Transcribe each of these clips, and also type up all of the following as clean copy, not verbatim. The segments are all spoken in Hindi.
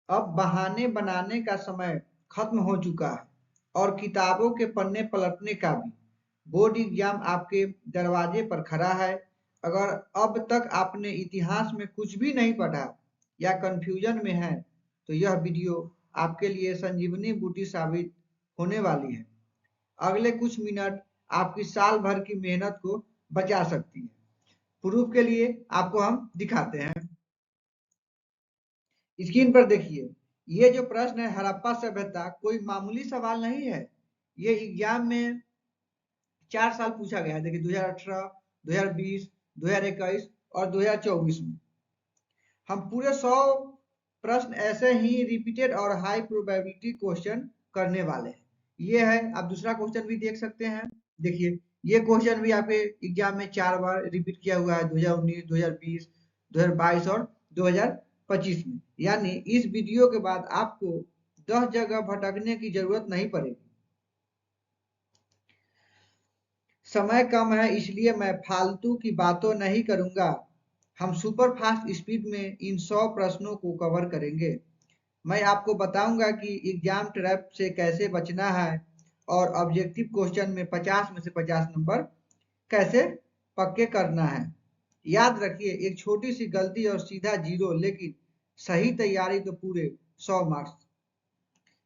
अब बहाने बनाने का समय खत्म हो चुका है और किताबों के पन्ने पलटने का भी। बोर्ड एग्जाम आपके दरवाजे पर खड़ा है। अगर अब तक आपने इतिहास में कुछ भी नहीं पढ़ा या कंफ्यूजन में है तो यह वीडियो आपके लिए संजीवनी बूटी साबित होने वाली है। अगले कुछ मिनट आपकी साल भर की मेहनत को बचा सकती है। प्रूफ के लिए आपको हम दिखाते हैं। स्क्रीन पर देखिए, ये जो प्रश्न है हड़प्पा सभ्यता कोई मामूली सवाल नहीं है। ये एग्जाम में 4 साल पूछा गया है। देखिए 2018, 2020, 2021 और 2024 में हम पूरे 100 प्रश्न ऐसे ही रिपीटेड और हाई प्रोबेबिलिटी क्वेश्चन करने वाले हैं। ये है, आप दूसरा क्वेश्चन भी देख सकते हैं। देखिए ये क्वेश्चन भी आपके एग्जाम में 4 बार रिपीट किया हुआ है, 2019, 2020, 2022 और 2025 में। यानी इस वीडियो के बाद आपको 10 जगह भटकने की जरूरत नहीं पड़ेगी। समय कम है इसलिए मैं फालतू की बातों नहीं करूंगा। हम सुपर फास्ट स्पीड में इन 100 प्रश्नों को कवर करेंगे। मैं आपको बताऊंगा कि एग्जाम ट्रैप से कैसे बचना है और ऑब्जेक्टिव क्वेश्चन में 50 में से 50 नंबर कैसे पक्के करना है। याद रखिए, एक छोटी सी गलती और सीधा 0, लेकिन सही तैयारी तो पूरे 100 मार्क्स।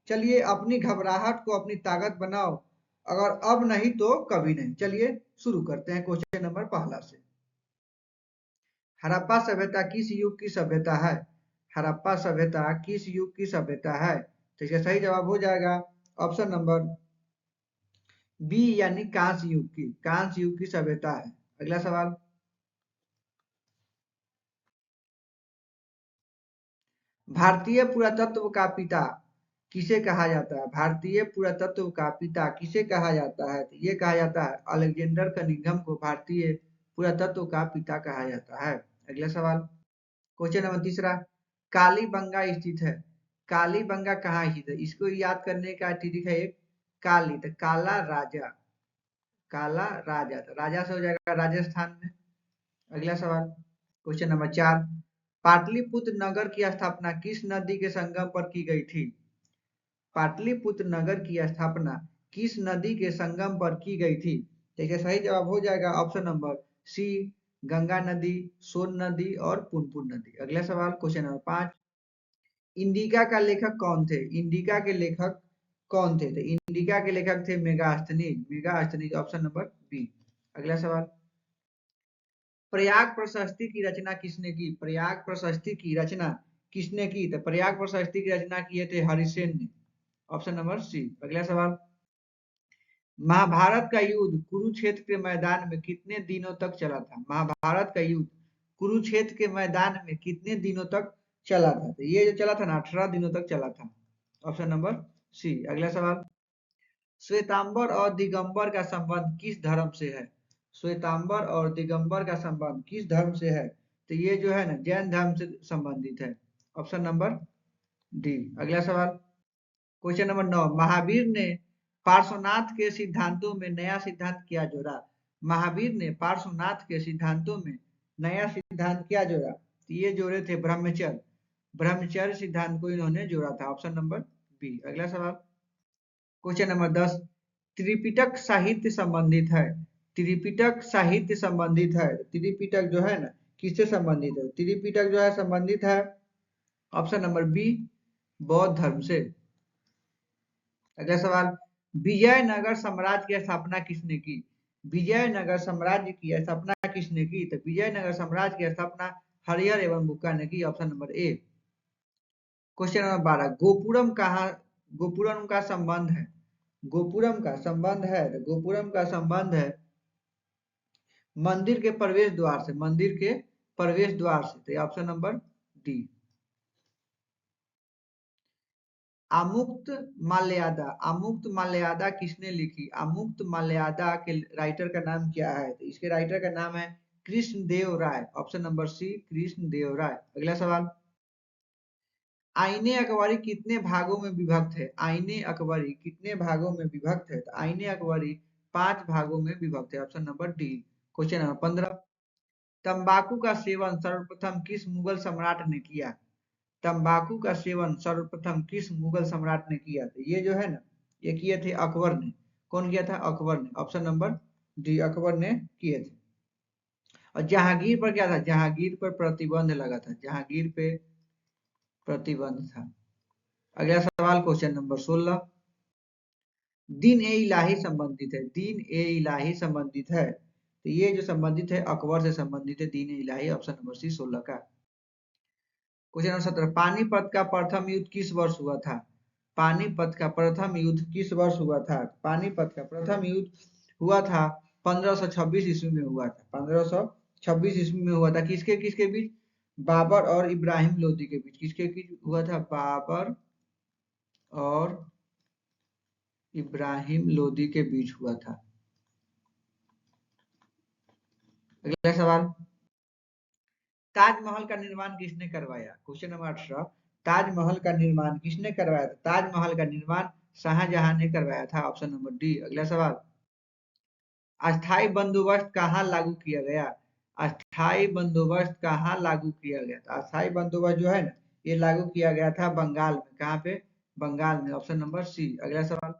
चलिए अपनी घबराहट को अपनी ताकत बनाओ, अगर अब नहीं तो कभी नहीं। चलिए शुरू करते हैं क्वेश्चन नंबर पहला से। हड़प्पा सभ्यता किस युग की सभ्यता है? हड़प्पा सभ्यता किस युग की सभ्यता है? तो इसका सही जवाब हो जाएगा ऑप्शन नंबर बी, यानी कांस्य युग की। कांस्य युग की सभ्यता है। अगला सवाल, भारतीय पुरातत्व का पिता किसे कहा जाता है? भारतीय पुरातत्व का पिता किसे कहा जाता है? तो ये कहा जाता है अलेक्जेंडर कनिंघम को भारतीय पुरातत्व का पिता कहा जाता है। अगला सवाल, क्वेश्चन नंबर तीसरा, कालीबंगा स्थित है। कालीबंगा कहाँ स्थित है? इसको याद करने का ट्रिक है एक, काली तो काला राजा, काला राजा तो राजा से हो जाएगा राजस्थान में। अगला सवाल, क्वेश्चन नंबर चार, पाटलिपुत्र नगर की स्थापना किस नदी के संगम पर की गई थी? पाटलिपुत्र नगर की स्थापना किस नदी के संगम पर की गई थी? देखिए सही जवाब हो जाएगा ऑप्शन नंबर सी, गंगा नदी, सोन नदी और पुनपुन नदी। अगला सवाल, क्वेश्चन नंबर पांच, इंडिका का लेखक कौन थे? इंडिका के लेखक कौन थे? तो इंडिका के लेखक थे Megasthenes. Megasthenes option number B. अगला सवाल, प्रयाग प्रशस्ति की रचना किसने की? प्रयाग प्रशस्ति की रचना किसने की? तो प्रयाग प्रशस्ति की रचना किए थे हरिसेन ने। Option number C. अगला सवाल, महाभारत का युद्ध कुरुक्षेत्र के मैदान में कितने दिनों तक चला था? महाभारत का युद्ध कुरुक्षेत्र के मैदान में कितने दिनों तक चला था? तो ये जो चला था ना 18 दिनों तक चला था। Option number C. अगला सवाल, श्वेतांबर और दिगंबर का संबंध किस धर्म से है? श्वेतांबर और दिगंबर का संबंध किस धर्म से है? तो ये जो है ना जैन धर्म से संबंधित है। Option number D. अगला सवाल, क्वेश्चन नंबर 9, महावीर ने पार्श्वनाथ के सिद्धांतों में नया सिद्धांत क्या जोड़ा? महावीर ने पार्श्वनाथ के सिद्धांतों में नया सिद्धांत क्या जोड़ा? तो ये जोड़े थे ब्रह्मचर्य। ब्रह्मचर्य सिद्धांत को इन्होंने जोड़ा था। Option number B. अगला सवाल, क्वेश्चन नंबर 10, त्रिपिटक साहित्य संबंधित है। त्रिपिटक साहित्य संबंधित है। त्रिपिटक जो है ना किससे संबंधित है? त्रिपिटक जो है संबंधित है ऑप्शन नंबर बी, बौद्ध धर्म से। अगला सवाल, विजयनगर साम्राज्य की स्थापना किसने की? विजयनगर साम्राज्य की स्थापना किसने की? तो विजयनगर साम्राज्य की स्थापना हरिहर एवं बुक्का ने की। ऑप्शन नंबर ए। क्वेश्चन नंबर 12, गोपुरम कहाँ, गोपुरम का संबंध है? गोपुरम का संबंध है तो गोपुरम का संबंध है मंदिर के प्रवेश द्वार से। मंदिर के प्रवेश द्वार से। तो ऑप्शन नंबर डी। आमुक्त माल्यादा, आमुक्त माल्यादा किसने लिखी? आमुक्त माल्यादा के राइटर का नाम क्या है? तो इसके राइटर का नाम है कृष्णदेव राय। ऑप्शन नंबर सी, कृष्णदेव राय। अगला सवाल, आईने अकबरी कितने भागों में विभक्त है? आईने अकबरी कितने भागों में विभक्त है? तो आईने अकबरी 5 भागों में विभक्त है। Option number D. Question number 15, तंबाकू का सेवन सर्वप्रथम किस मुगल सम्राट ने किया? तंबाकू का सेवन सर्वप्रथम किस मुगल सम्राट ने किया था? ये जो है ना, ये किए थे अकबर ने। कौन किया था? अकबर ने। ऑप्शन नंबर डी, अकबर ने किए थे। और जहांगीर पर क्या था? जहांगीर पर प्रतिबंध लगा था, जहांगीर पे प्रतिबंध था। अगला सवाल क्वेश्चन नंबर 16, दीन ए इलाही संबंधित है, दीन ए इलाही संबंधित है, तो ये जो संबंधित है अकबर से संबंधित है, दीन ए इलाही। ऑप्शन नंबर सी 16 का। क्वेश्चन नंबर 17, पानीपत का प्रथम युद्ध किस वर्ष हुआ था? पानीपत का प्रथम युद्ध किस वर्ष हुआ था? पानीपत का प्रथम युद्ध हुआ था 1526 ईस्वी में हुआ था। 1526 ईस्वी में हुआ था। किसके किसके बीच? बाबर और इब्राहिम लोदी के बीच। किसके बीच हुआ था? बाबर और इब्राहिम लोदी के बीच हुआ था। अगला सवाल, ताजमहल का निर्माण किसने करवाया? क्वेश्चन नंबर 18, ताजमहल का निर्माण किसने करवाया था? ताजमहल का निर्माण शाहजहां ने करवाया था। Option number D. अगला सवाल, अस्थाई बंदोबस्त कहाँ लागू किया गया? अस्थाई बंदोबस्त कहाँ लागू किया गया था? अस्थाई बंदोबस्त जो है ना, ये लागू किया गया था बंगाल में। कहाँ पे? बंगाल में। Option number C. अगला सवाल,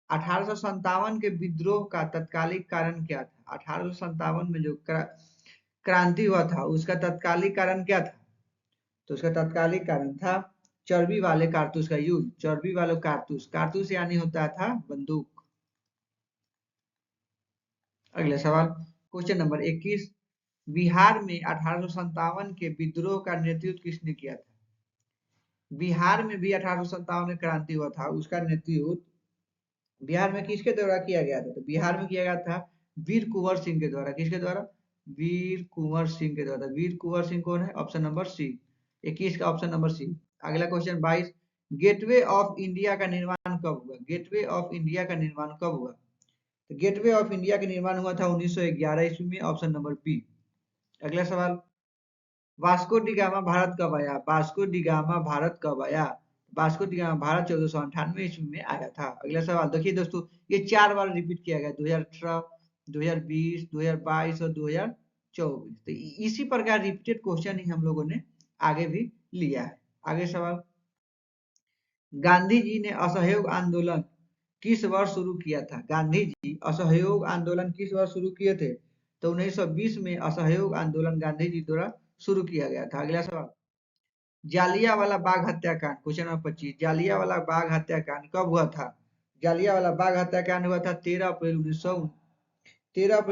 1857 के विद्रोह का तत्कालिक कारण क्या था? 1857 में जो क्रांति हुआ था, उसका तत्कालिक कारण क्या था? तो उसका तत्कालिक कारण था चर्बी वाले कारतूस का यूज। चर्बी वाले कारतूस, कारतूस यानी होता था बंदूक। अगले सवाल, क्वेश्चन नंबर 21, बिहार में 1857 के विद्रोह का नेतृत्व किसने किया था? बिहार में भी 1857 में क्रांति हुआ था, उसका नेतृत्व बिहार में किसके द्वारा किया गया था? तो बिहार में किया गया था वीर कुंवर सिंह के द्वारा। किसके द्वारा? वीर कुंवर सिंह के द्वारा। वीर कुंवर सिंह कौन है? ऑप्शन नंबर सी। 21 का ऑप्शन नंबर सी। अगला क्वेश्चन 22, गेटवे ऑफ इंडिया का निर्माण कब हुआ? गेटवे ऑफ इंडिया का निर्माण कब हुआ? तो गेटवे ऑफ इंडिया का निर्माण हुआ था 1911 ईस्वी में। Option number B. अगला सवाल, वास्को डी गामा भारत कब आया? वास्को डी गामा भारत कब आया? वास्को डी गामा भारत 1498 ईस्वी में आया था। अगला सवाल देखिए दोस्तों, ये 4 बार रिपीट किया गया, 2018, 2020, 2022 और 2024। तो इसी प्रकार रिपीटेड क्वेश्चन ही हम लोगों ने आगे भी लिया है। आगे सवाल, गांधी जी ने असहयोग आंदोलन किस वर्ष शुरू किया था? गांधी जी असहयोग आंदोलन किस वर्ष शुरू किए थे? तो 1920 में असहयोग आंदोलन गांधी जी द्वारा शुरू किया गया था। अगला सवाल, जालियांवाला बाग हत्याकांड, क्वेश्चन नंबर 25, जालियांवाला बाग हत्याकांड कब हुआ था? जालियांवाला बाग हत्याकांड हुआ था 13 अप्रैल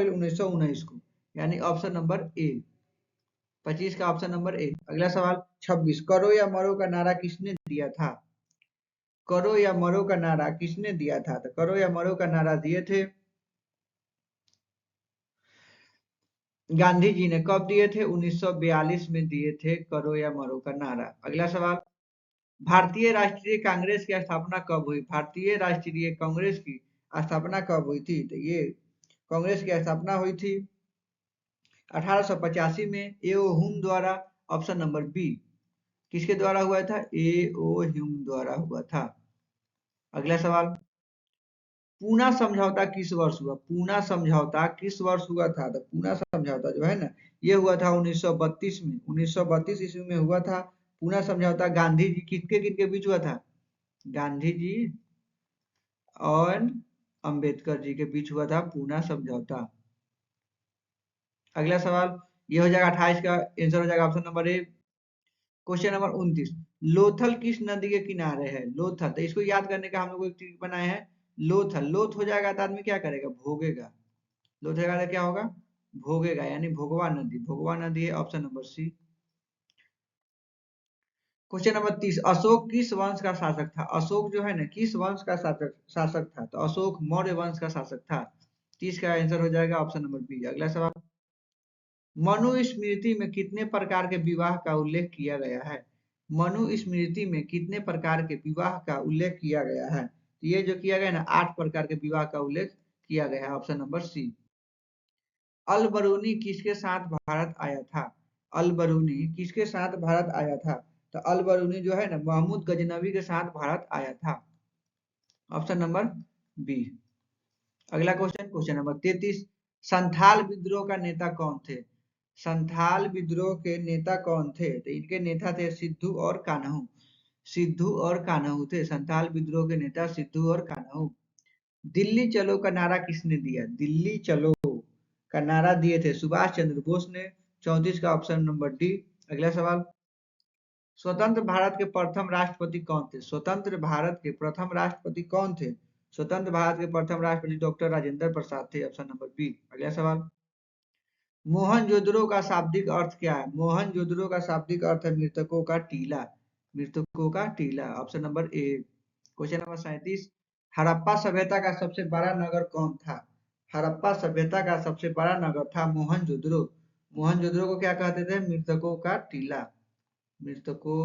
1919 को, यानी ऑप्शन नंबर ए। 25 का ऑप्शन नंबर ए। अगला सवाल 26, करो या मरो का नारा किसने दिया था? करो या मरो का नारा किसने दिया था? तो करो या मरो का नारा दिए थे गांधी जी ने। कब दिए थे? 1942 में दिए थे करो या मरो का नारा। अगला सवाल, भारतीय राष्ट्रीय कांग्रेस की स्थापना कब हुई? भारतीय राष्ट्रीय कांग्रेस की स्थापना कब हुई थी? तो ये कांग्रेस की स्थापना हुई थी 1885 में ए ओ ह्यूम द्वारा। Option number B. किसके द्वारा हुआ था? ए ओ ह्यूम द्वारा हुआ था। अगला सवाल, पूना समझौता किस वर्ष हुआ? पूना समझौता किस वर्ष हुआ था? तो पूना समझौता जो है ना, ये हुआ था 1932 में। 1932 ईस्वी में हुआ था पूना समझौता। गांधी जी किसके किसके बीच हुआ था? गांधी जी और अंबेडकर जी के बीच हुआ था पूना समझौता। अगला सवाल, ये हो जाएगा 28 का आंसर हो जाएगा ऑप्शन नंबर ए। क्वेश्चन नंबर 29, लोथल किस नदी के किनारे है? लोथल, तो इसको याद करने का हम लोग एक ट्रिक बनाए हैं। लोथल, लोथ हो जाएगा तो आदमी क्या करेगा? भोगेगा। लोथ हो जाएगा तो क्या होगा? भोगेगा, यानी भोगवा नदी। भोगवा नदी है option number C. Question number 30, Ashoka किस वंश का शासक था? अशोक जो है ना, किस वंश का शासक था? तो अशोक मौर्य वंश का शासक था। 30 का आंसर हो जाएगा ऑप्शन नंबर बी। अगला सवाल, मनुस्मृति में कितने प्रकार के विवाह का उल्लेख किया गया है? मनुस्मृति में कितने प्रकार के विवाह का उल्लेख किया गया है? तो ये जो किया गया ना, 8 प्रकार के विवाह का उल्लेख किया गया है। ऑप्शन नंबर सी। अल बरूनी किसके साथ भारत आया था? अल बरूनी किसके साथ भारत आया था? तो अल बरूनी जो है ना, महमूद गजनवी के साथ भारत आया था। Option number B. अगला क्वेश्चन, क्वेश्चन नंबर 33, संथाल विद्रोह का नेता कौन थे? संथाल विद्रोह के नेता कौन थे? तो इनके नेता थे सिद्धू और कान्हू। सिद्धू और कान्हू थे संथाल विद्रोह के नेता, सिद्धू और कान्हू। दिल्ली चलो का नारा किसने दिया? दिल्ली चलो का नारा दिए थे सुभाष चंद्र बोस ने। 34 का ऑप्शन नंबर डी। अगला सवाल, स्वतंत्र भारत के प्रथम राष्ट्रपति कौन थे? स्वतंत्र भारत के प्रथम राष्ट्रपति कौन थे? स्वतंत्र भारत के प्रथम राष्ट्रपति डॉक्टर राजेंद्र प्रसाद थे। Option number B. अगला सवाल, मोहनजोदड़ो का शाब्दिक अर्थ क्या है? मोहनजोदड़ो का शाब्दिक अर्थ है मृतकों का टीला। मृतकों का टीला। ऑप्शन नंबर ए। क्वेश्चन नंबर 37, हड़प्पा सभ्यता का सबसे बड़ा नगर कौन था? हड़प्पा सभ्यता का सबसे बड़ा नगर था मोहनजोदड़ो। मोहनजोदड़ो को क्या कहते थे? मृतकों का टीला। मृतकों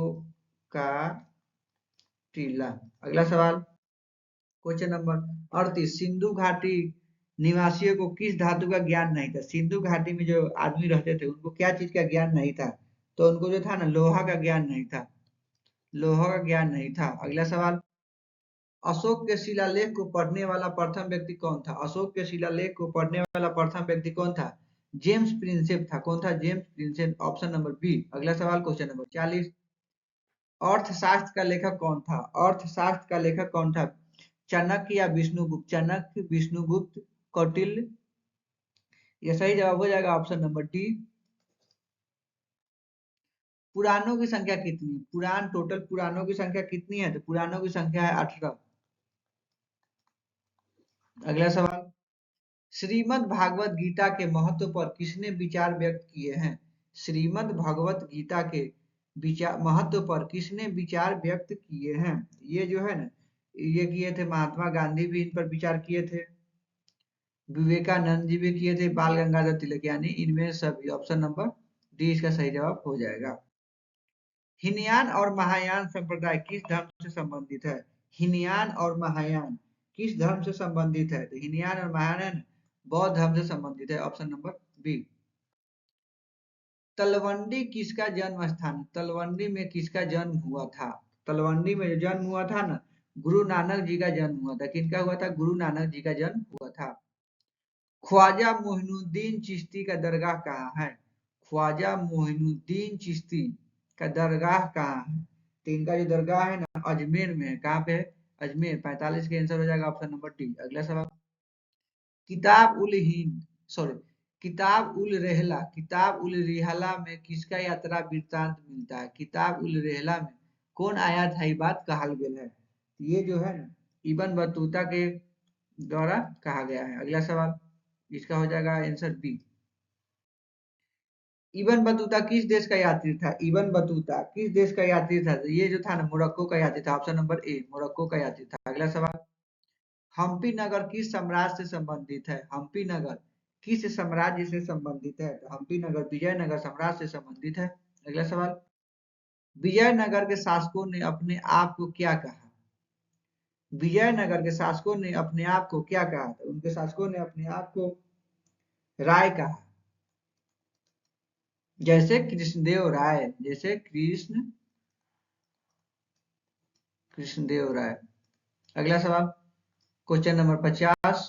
का टीला। अगला सवाल, क्वेश्चन नंबर 38, सिंधु घाटी निवासियों को किस धातु का ज्ञान नहीं था? सिंधु घाटी में जो आदमी रहते थे उनको क्या चीज का ज्ञान नहीं था? तो उनको जो था ना, लोहा का ज्ञान नहीं था। लोहा का ज्ञान नहीं था। अगला सवाल, अशोक के शिलालेख को पढ़ने वाला प्रथम व्यक्ति कौन था? अशोक के शिलालेख को पढ़ने वाला प्रथम व्यक्ति कौन था? जेम्स प्रिंसेप था। कौन था? James Prinsep. Option number B. अगला सवाल, क्वेश्चन नंबर 40, अर्थशास्त्र का लेखक कौन था? अर्थशास्त्र का लेखक कौन था? चाणक्य या विष्णुगुप्त? चाणक्य, विष्णुगुप्त, कौटिल्य? ये सही जवाब हो जाएगा ऑप्शन नंबर डी। पुराणों की संख्या कितनी? पुराण, टोटल पुराणों की संख्या कितनी है? तो पुराणों की संख्या है 18। अगला सवाल, श्रीमद् भागवत गीता के महत्व पर किसने विचार व्यक्त किए हैं? श्रीमद् भगवत गीता के विचार महत्व पर किसने विचार व्यक्त किए हैं? ये जो है ना, ये किए थे महात्मा गांधी भी इन पर विचार किए थे, विवेकानंद जी भी किए थे, बाल गंगाधर तिलक, यानी इनमें सभी। ऑप्शन नंबर डी इसका सही जवाब हो जाएगा। हीनयान और महायान संप्रदाय किस धर्म से संबंधित है? हीनयान और महायान किस धर्म से संबंधित है? तो हीनयान और महायान बौद्ध धर्म से संबंधित है। Option number B. तलवंडी किसका जन्म स्थान? तलवंडी में किसका जन्म हुआ था? तलवंडी में जो जन्म हुआ था ना, गुरु नानक जी का जन्म हुआ था। किनका हुआ था? गुरु नानक जी का जन्म हुआ था। ख्वाजा मोइनुद्दीन चिश्ती का दरगाह कहाँ है? ख्वाजा मोइनुद्दीन चिश्ती का दरगाह कहाँ है? तो इनका जो दरगाह है ना, अजमेर में है। कहाँ पे है? अजमेर। 45 का आंसर हो जाएगा ऑप्शन नंबर डी। अगला सवाल, किताब उल हिंद, सॉरी, किताब उल रेहला, किताब उल रेहला में किसका यात्रा वृत्तांत मिलता है? किताब उल रेहला में कौन आया था, ये बात कहल गेल है? ये जो है ना, इब्न बतूता के द्वारा कहा गया है। अगला सवाल, इसका हो जाएगा आंसर बी। इब्न बतूता किस देश का यात्री था? इब्न बतूता किस देश का यात्री था? तो ये जो था ना, मोरक्को का यात्री था। ऑप्शन नंबर ए, मोरक्को का यात्री था। अगला सवाल, हम्पी नगर किस साम्राज्य से संबंधित है? हम्पी नगर किस साम्राज्य से संबंधित है? तो हम्पी नगर विजयनगर साम्राज्य से संबंधित है। अगला सवाल, विजयनगर के शासकों ने अपने आप को क्या कहा? विजयनगर के शासकों ने अपने आप को क्या कहा? तो उनके शासकों ने अपने आप को राय कहा। जैसे कृष्णदेव राय, जैसे कृष्णदेव राय। अगला सवाल, क्वेश्चन नंबर 50,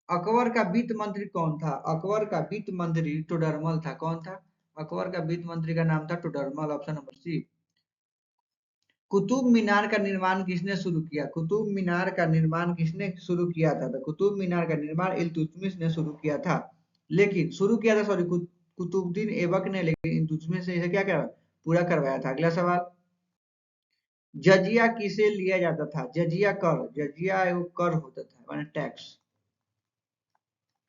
अकबर का वित्त मंत्री कौन था? अकबर का वित्त मंत्री टोडरमल था। कौन था? अकबर का वित्त मंत्री का नाम था Todarmal. Option number C. Qutub Minar का निर्माण किसने शुरू किया? कुतुब मीनार का निर्माण किसने शुरू किया था? तो कुतुब मीनार का निर्माण इल्तुतमिश ने शुरू किया था। लेकिन शुरू किया था, सॉरी, कुतुबुद्दीन ऐबक ने, लेकिन इल्तुतमिश ने इसे क्या करा? पूरा करवाया था। अगला सवाल, जजिया किसे लिया जाता था? जजिया कर, जजिया एगो कर होता था, माने टैक्स।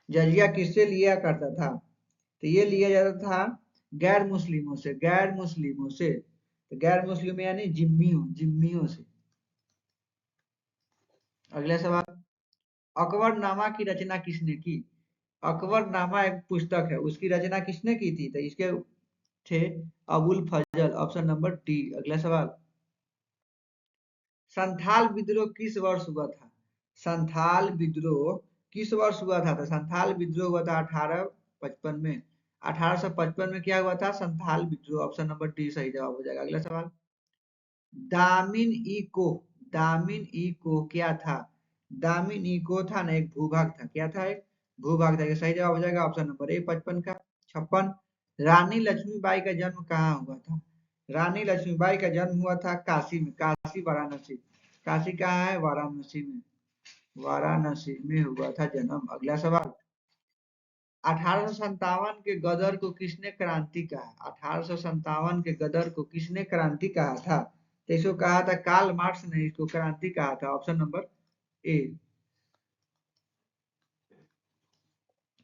जजिया किससे लिया करता था? तो ये लिया जाता था गैर मुस्लिमों से। गैर मुस्लिमों से, तो गैर मुस्लिम यानी जिम्मियों, जिम्मियों से। अगला सवाल, अकबरनामा की रचना किसने की? अकबरनामा एक पुस्तक है, उसकी रचना किसने की थी? तो इसके थे Abul Fazal. Option number D. अगला सवाल, संथाल विद्रोह किस वर्ष हुआ था? संथाल विद्रोह किस वर्ष हुआ था? तो संथाल विद्रोह हुआ था 1855 में। 1855 में क्या हुआ था? संथाल विद्रोह। ऑप्शन नंबर डी सही जवाब हो जाएगा। अगला सवाल, दामिन ई कोह, दामिन ई कोह क्या था? दामिन ई कोह था ना, एक भूभाग था। क्या था? एक भूभाग था। ये सही जवाब हो जाएगा ऑप्शन नंबर ए, 55 का। 56। रानी लक्ष्मीबाई का जन्म कहाँ हुआ था? रानी लक्ष्मीबाई का जन्म हुआ था काशी में, काशी वाराणसी। काशी कहाँ है? वाराणसी में, वाराणसी में हुआ था जन्म। अगला सवाल, 1857 के गदर को किसने क्रांति कहा? 1857 के गदर को किसने क्रांति कहा था? तो इसको कहा था कार्ल मार्क्स ने, इसको क्रांति कहा था। Option number A.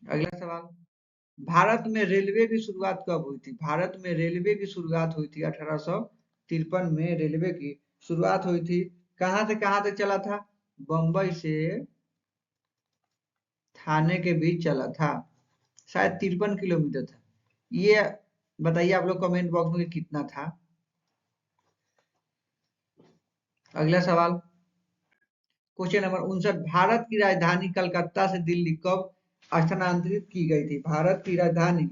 अगला सवाल, भारत में रेलवे की शुरुआत कब हुई थी? भारत में रेलवे की शुरुआत हुई थी 1853 में। रेलवे की शुरुआत हुई थी। कहां से कहां तक चला था? बंबई से थाने के बीच चला था। शायद 53 किलोमीटर था। ये बताइए आप लोग कमेंट बॉक्स में कितना था। अगला सवाल, क्वेश्चन नंबर 59, भारत की राजधानी कलकत्ता से दिल्ली कब स्थानांतरित की गई थी? भारत की राजधानी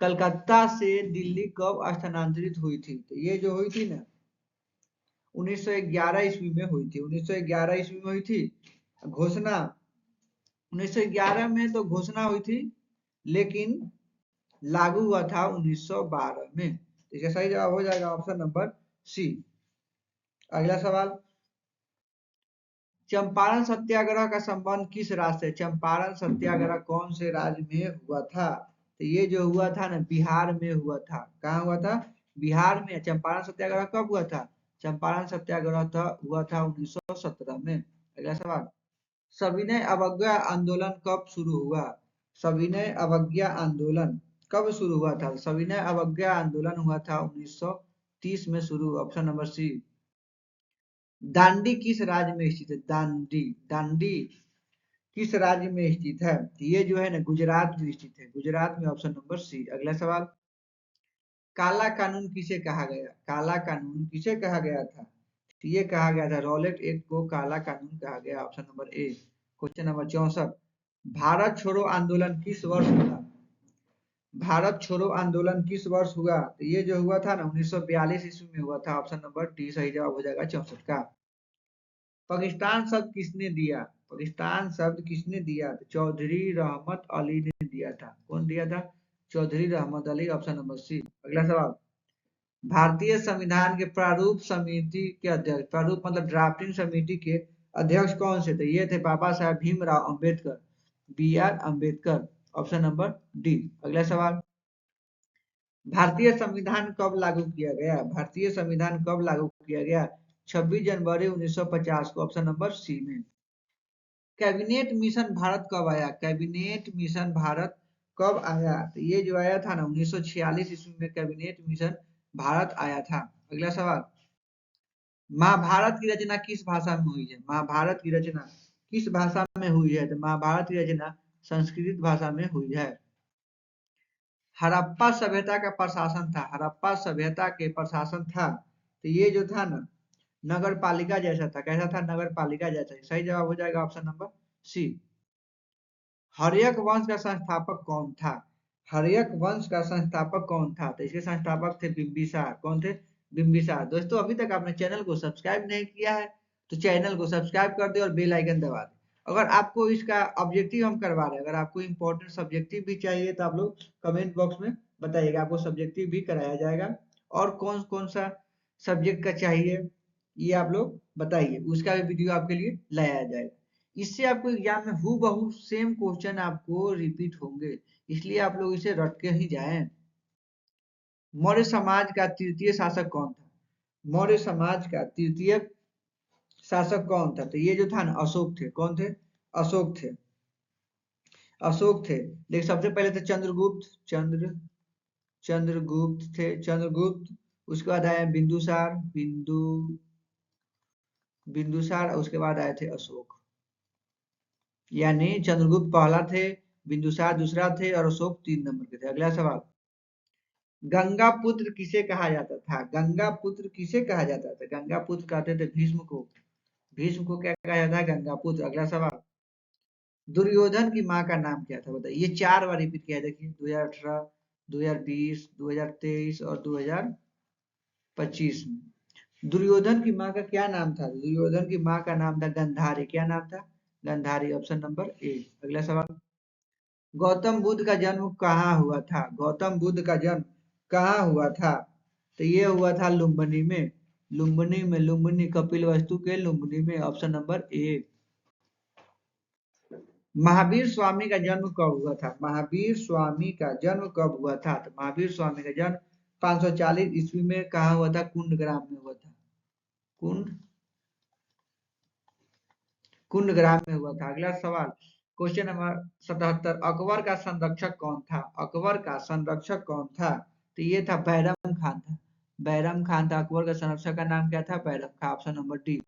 कलकत्ता से दिल्ली कब स्थानांतरित हुई थी? तो ये जो हुई थी ना, 1911 ईस्वी में हुई थी। 1911 ईस्वी में हुई थी घोषणा। 1911 में तो घोषणा हुई थी, लेकिन लागू हुआ था 1912 में। इसका सही जवाब हो जाएगा ऑप्शन नंबर सी। अगला सवाल, चंपारण सत्याग्रह का संबंध किस राज्य से? चंपारण सत्याग्रह कौन से राज्य में हुआ था? तो ये जो हुआ था ना, बिहार में हुआ था। कहाँ हुआ था? बिहार में। चंपारण सत्याग्रह कब हुआ था? चंपारण सत्याग्रह हुआ था 1917 में। अगला सवाल, सविनय अवज्ञा आंदोलन कब शुरू हुआ? सविनय अवज्ञा आंदोलन कब शुरू हुआ था? सविनय अवज्ञा आंदोलन हुआ था 1930 में शुरू। ऑप्शन नंबर सी। दांडी किस राज्य में स्थित है? दांडी, दांडी किस राज्य में स्थित है? ये जो है ना, गुजरात में स्थित है। गुजरात में। Option number C. अगला सवाल, काला कानून किसे कहा गया? काला कानून किसे कहा गया था? ये कहा गया था रॉलेट एक्ट को काला कानून कहा गया। ऑप्शन नंबर ए। क्वेश्चन नंबर 64, भारत छोड़ो आंदोलन किस वर्ष हुआ? भारत छोड़ो आंदोलन किस वर्ष हुआ? तो ये जो हुआ था ना, 1942 ईस्वी में हुआ था। ऑप्शन नंबर डी सही जवाब हो जाएगा 64 का। पाकिस्तान शब्द किसने दिया? पाकिस्तान शब्द किसने दिया? तो चौधरी रहमत अली ने दिया था। कौन दिया था? चौधरी रहमत अली। Option number C. अगला सवाल, भारतीय संविधान के प्रारूप समिति के अध्यक्ष, प्रारूप मतलब ड्राफ्टिंग समिति के अध्यक्ष कौन से थे? ये थे Baba Saheb Bhimrao Ambedkar, B R Ambedkar. Option number D. अगला सवाल, भारतीय संविधान कब लागू किया गया? भारतीय संविधान कब लागू किया गया? 26 जनवरी 1950 को। ऑप्शन नंबर सी में। कैबिनेट मिशन भारत कब आया? कैबिनेट मिशन भारत कब आया? तो ये जो आया था ना, 1946 ईस्वी में कैबिनेट मिशन भारत आया था। अगला सवाल, महाभारत की रचना किस भाषा में हुई है? महाभारत की रचना किस भाषा में हुई है? तो महाभारत की रचना संस्कृत भाषा में हुई है। हड़प्पा सभ्यता का प्रशासन था, हड़प्पा सभ्यता के प्रशासन था, तो ये जो था ना, नगर पालिका जैसा था। कैसा था? नगर पालिका जैसा। सही जवाब हो जाएगा ऑप्शन नंबर सी। हर्यक वंश का संस्थापक कौन था? हर्यक वंश का संस्थापक कौन था? तो इसके संस्थापक थे बिंबिसार। कौन थे? बिंबिसार। दोस्तों, अभी तक आपने चैनल को सब्सक्राइब नहीं किया है तो चैनल को सब्सक्राइब कर दे और बेल आइकन दबा दे। अगर आपको इसका ऑब्जेक्टिव हम करवा रहे हैं, अगर आपको इंपॉर्टेंट सब्जेक्टिव भी चाहिए तो आप लोग कमेंट बॉक्स में बताइएगा, आपको सब्जेक्टिव भी कराया जाएगा। और कौन कौन सा सब्जेक्ट का चाहिए ये आप लोग बताइए, उसका भी वीडियो आपके लिए लाया जाएगा। इससे आपको एग्जाम में हूबहू सेम क्वेश्चन आपको रिपीट होंगे, इसलिए आप लोग इसे रट के ही जाएं। मौर्य समाज का तृतीय शासक कौन था? मौर्य समाज का तृतीय शासक कौन था? तो ये जो था ना, अशोक थे। कौन थे? अशोक थे। अशोक थे। देखिए, सबसे पहले थे चंद्रगुप्त, चंद्रगुप्त थे, चंद्रगुप्त। उसके बाद आए बिंदुसार, बिंदुसार। उसके बाद आए थे अशोक। यानी चंद्रगुप्त पहला थे, बिंदुसार दूसरा थे और अशोक 3 नंबर के थे। अगला सवाल, गंगा पुत्र किसे कहा जाता था? गंगा पुत्र किसे कहा जाता था? गंगा पुत्र कहते थे भीष्म को। भीष्म को क्या कहा जाता है? गंगा पुत्र। अगला सवाल, दुर्योधन की माँ का नाम क्या था? बताइए। ये 4 बार रिपीट किया है। देखिए, 2018, 2020, 2023 और 2025 में। दुर्योधन की माँ का क्या नाम था? दुर्योधन की माँ का नाम था गंधारी। क्या नाम था? गंधारी। Option number A. अगला सवाल, गौतम बुद्ध का जन्म कहाँ हुआ था? गौतम बुद्ध का जन्म कहाँ हुआ था? तो ये हुआ था लुम्बिनी में। लुम्बिनी कपिलवस्तु के लुम्बिनी में। Option number A. Mahavir Swami का जन्म कब हुआ था? महावीर स्वामी का जन्म कब हुआ था? तो महावीर स्वामी का जन्म 540 ईस्वी में कहा हुआ था? कुंडग्राम में हुआ था। कुंडग्राम में हुआ था। अगला सवाल, क्वेश्चन नंबर 77, अकबर का संरक्षक कौन था? अकबर का संरक्षक कौन था? तो ये था बैरम खान था। बैरम खान था अकबर का संरक्षक। का नाम क्या था? Bairam Khan. Option number D.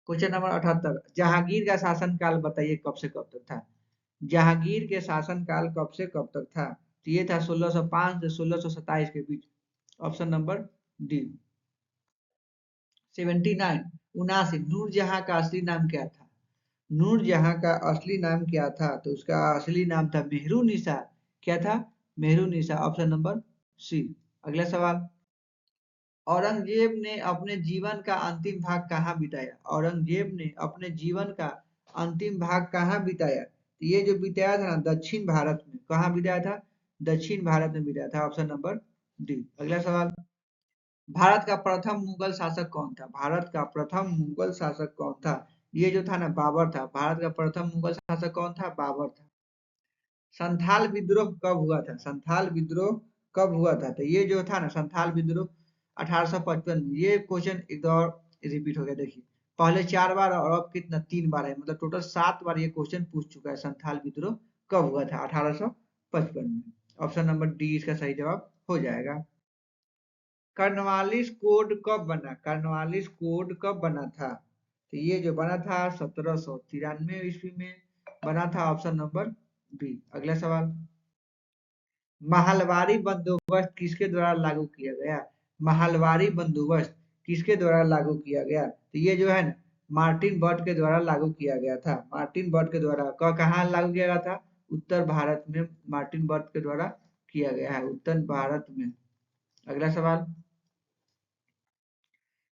Question number 78, Jahangir का शासनकाल बताइए कब से कब तक था? जहांगीर के शासनकाल कब से कब तक था? तो ये था 1605 से 1627 के बीच। Option number D. 79, 79, नूरजहां का असली नाम क्या था? नूरजहां का असली नाम क्या था? तो उसका असली नाम था मेहरुनिसा। क्या था? मेहरुनिसा। Option number C. अगला सवाल, औरंगजेब ने अपने जीवन का अंतिम भाग कहाँ बिताया? औरंगजेब ने अपने जीवन का अंतिम भाग कहाँ बिताया? तो ये जो बिताया था ना, दक्षिण भारत में। कहाँ बिताया था? दक्षिण भारत में बिताया था। Option number D. अगला सवाल, भारत का प्रथम मुगल शासक कौन था? भारत का प्रथम मुगल शासक कौन था? ये जो था ना, बाबर था। भारत का प्रथम मुगल शासक कौन था? बाबर था। संथाल विद्रोह कब हुआ था? संथाल विद्रोह कब हुआ था? तो ये जो था ना, संथाल विद्रोह 1855 में। ये क्वेश्चन एक दो और रिपीट हो गया। देखिए, पहले 4 बार और अब कितना? 3 बार है। मतलब टोटल 7 बार ये क्वेश्चन पूछ चुका है। संथाल विद्रोह कब हुआ था? 1855 में। ऑप्शन नंबर डी इसका सही जवाब हो जाएगा। कर्नवालिस कोड कब बना? कर्नवालिस कोड कब बना था? तो ये जो बना था 1793 ईस्वी में बना था। Option number B. अगला सवाल, महलवारी बंदोबस्त किसके द्वारा लागू किया गया? महलवारी बंदोबस्त किसके द्वारा लागू किया गया? तो ये जो है ना, मार्टिन बर्ट के द्वारा लागू किया गया था। मार्टिन बर्ट के द्वारा। कहाँ लागू किया गया था? उत्तर भारत में मार्टिन बर्ट के द्वारा किया गया है, उत्तर भारत में। अगला सवाल,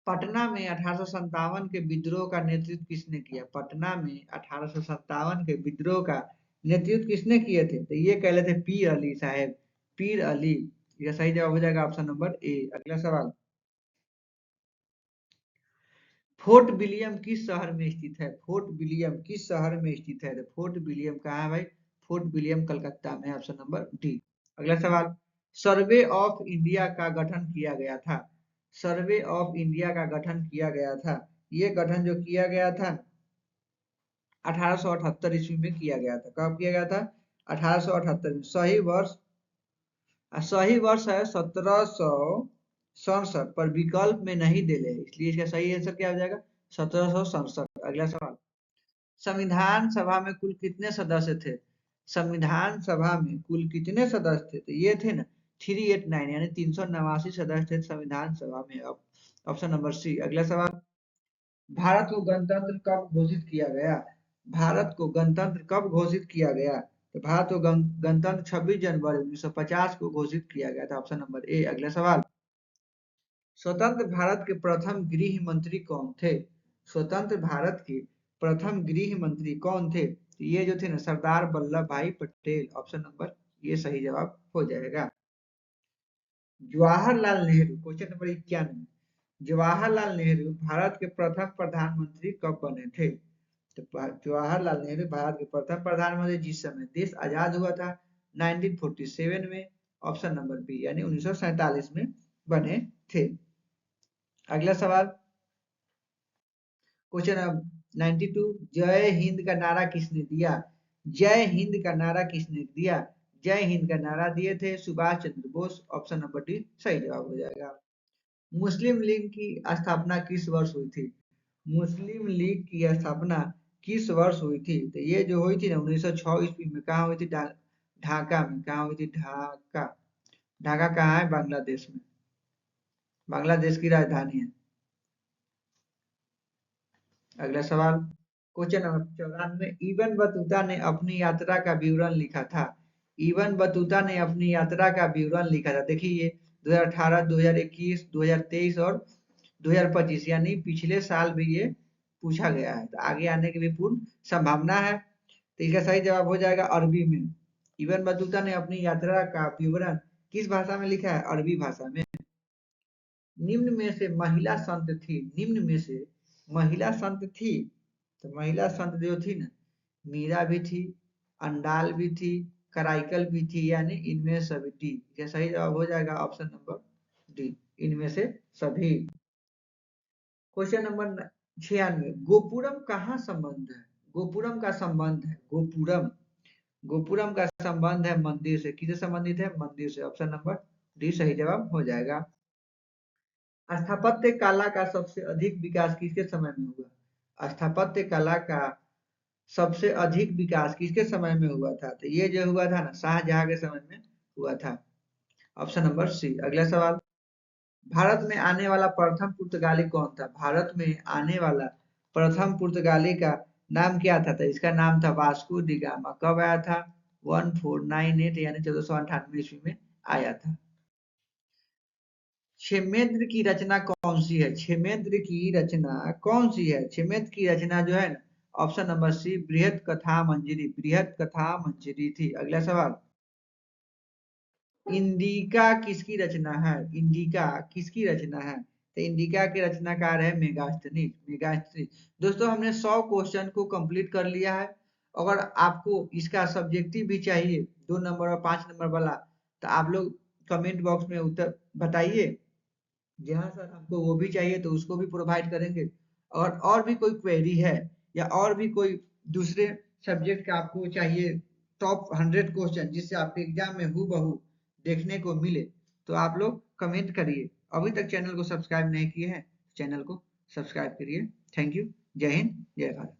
पटना में 1857 के विद्रोह का नेतृत्व किसने किया? पटना में 1857 के विद्रोह का नेतृत्व किसने किए थे? तो ये कह थे पीर अली साहब। पीर अली। ये सही जवाब हो जाएगा। Option number A. अगला सवाल, फोर्ट विलियम किस शहर में स्थित है? फोर्ट विलियम किस शहर में स्थित है? तो फोर्ट विलियम कहाँ है भाई? फोर्ट विलियम कलकत्ता में। Option number D. अगला सवाल, सर्वे ऑफ इंडिया का गठन किया गया था। सर्वे ऑफ इंडिया का गठन किया गया था। ये गठन जो किया गया था 1878 ईस्वी में किया गया था। कब किया गया था? 1878 में। सही वर्ष है 1767, पर विकल्प में नहीं दे ले, इसलिए इसका सही आंसर क्या हो जाएगा? 1767। अगला सवाल, संविधान सभा में कुल कितने सदस्य थे? संविधान सभा में कुल कितने सदस्य थे? तो ये थे ना 389, यानी 389 सदस्य थे संविधान सभा में। अब ऑप्शन नंबर सी। अगला सवाल, भारत को गणतंत्र कब घोषित किया गया? भारत को गणतंत्र कब घोषित किया गया? तो भारत को गणतंत्र 26 जनवरी 1950 को घोषित किया गया था। Option number A. अगला सवाल, स्वतंत्र भारत के प्रथम गृह मंत्री कौन थे? स्वतंत्र भारत के प्रथम गृह मंत्री कौन थे? तो ये जो थे ना, सरदार वल्लभ भाई पटेल। ऑप्शन नंबर ये सही जवाब हो जाएगा। जवाहरलाल नेहरू, क्वेश्चन नंबर 91, जवाहरलाल नेहरू भारत के प्रथम प्रधानमंत्री कब बने थे? तो जवाहरलाल नेहरू भारत के प्रथम प्रधानमंत्री जिस समय देश आजाद हुआ था 1947 में। ऑप्शन नंबर बी, यानी 1947 में बने थे। अगला सवाल, क्वेश्चन 92, जय हिंद का नारा किसने दिया? जय हिंद का नारा किसने दिया? जय हिंद का नारा दिए थे Subhash Chandra Bose. Option number D सही जवाब हो जाएगा। मुस्लिम लीग की स्थापना किस वर्ष हुई थी? मुस्लिम लीग की स्थापना किस वर्ष हुई थी? तो ये जो हुई थी ना 1906 ईस्वी में। कहाँ हुई थी? ढाका में। कहाँ हुई थी? ढाका। ढाका कहाँ है? बांग्लादेश में। बांग्लादेश की राजधानी है। अगला सवाल, क्वेश्चन नंबर 94, इबन बतूता ने अपनी यात्रा का विवरण लिखा था। इबन बतूता ने अपनी यात्रा का विवरण लिखा था। देखिए ये 2018, 2021, 2023 और 2025, यानी पिछले साल भी ये पूछा गया है। तो आगे आने की भी पूर्ण संभावना है। तो इसका सही जवाब हो जाएगा अरबी में। इब्न बतूता ने अपनी यात्रा का विवरण किस भाषा में लिखा है? अरबी भाषा में। निम्न में से महिला संत थी, निम्न में से महिला संत थी, तो महिला संत जो थी ना, मीरा भी थी, अंडाल भी थी, कराइकल भी थी, यानी इनमें सभी डी। क्या सही जवाब हो जाएगा? ऑप्शन नंबर डी, इनमें से सभी। क्वेश्चन नंबर 96, गोपुरम कहाँ संबंध है? गोपुरम का संबंध है, गोपुरम, गोपुरम का संबंध है मंदिर से। किससे संबंधित है? मंदिर से। ऑप्शन नंबर डी सही जवाब हो जाएगा। स्थापत्य कला का सबसे अधिक विकास किसके समय में हुआ? स्थापत्य कला का सबसे अधिक विकास किसके समय में हुआ था? तो ये जो हुआ था ना, शाहजहां के समय में हुआ था। Option number C. अगला सवाल, भारत में आने वाला प्रथम पुर्तगाली कौन था? भारत में आने वाला प्रथम पुर्तगाली का नाम क्या था? तो इसका नाम था वास्को डी गामा। कब आया था? 1498 यानी 1498 ईस्वी में आया था। क्षेमेंद्र की रचना कौन सी है? क्षेमेंद्र की रचना कौन सी है? क्षेमेंद्र की रचना जो है ना, ऑप्शन नंबर सी, बृहत कथा मंजरी, बृहत कथा मंजरी थी। अगला सवाल, इंडिका किसकी रचना है? इंडिका किसकी रचना है? तो इंडिका के रचनाकार है मेगास्थनीज, मेगास्थनीज। दोस्तों हमने 100 क्वेश्चन को कंप्लीट कर लिया है। अगर आपको इसका सब्जेक्टिव भी चाहिए 2 नंबर और 5 नंबर वाला, तो आप लोग कमेंट बॉक्स में उत्तर बताइए। जहाँ सर हमको वो भी चाहिए तो उसको भी प्रोवाइड करेंगे। और भी कोई क्वेरी है या और भी कोई दूसरे सब्जेक्ट का आपको चाहिए टॉप 100 क्वेश्चन जिससे आपके एग्जाम में हूबहू देखने को मिले, तो आप लोग कमेंट करिए। अभी तक चैनल को सब्सक्राइब नहीं किए हैं, चैनल को सब्सक्राइब करिए। Thank you. जय हिंद, जय भारत।